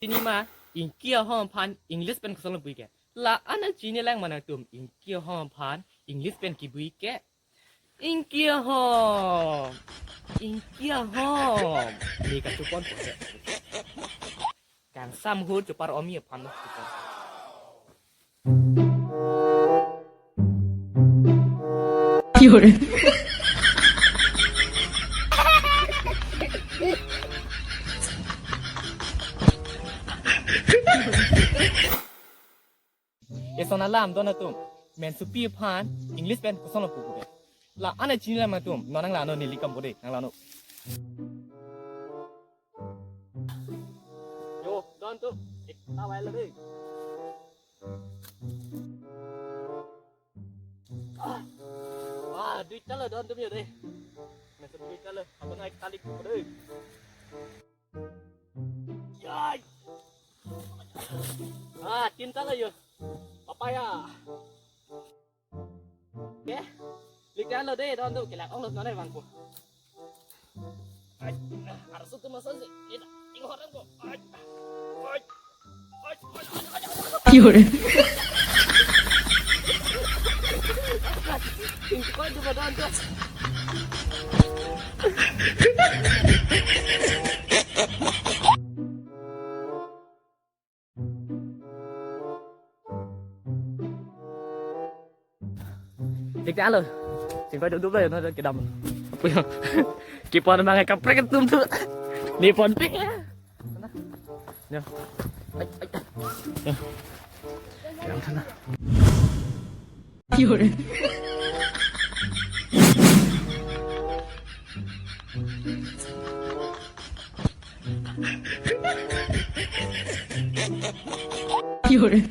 Ini mah ingkia pan English pen kusang lebih ke. La anak Cina lang mana tum ingkia pan English pen kibui ke. Ingkia ni kacupon tu. Kang samhut cupar omi pan tu. Fiore. Esona lam dona tum men supi pan English pen kusang lebih ke. La anak Cina lang mana tum nonang la no ni likam boleh nang la no. Yo don tu tawai le deh. Wah, duit cala don tu deh. Masa duit cala, apa naik tali ku deh. Yai. Cinta lah yo. Apa ya? Oke. Lihat lo deh don tu, kelak orang lo nolai bangku. Harus tu masa sih. Tengok orang kok. Fiore. Kau juga don tu. Lihat lo. Singkau duduk lah, nanti kita dam. Apa yang? Kipon mangai kaprek tum tu. Ni pon pek ya. Ya. Ya. Yang sana. Fiore. Fiore.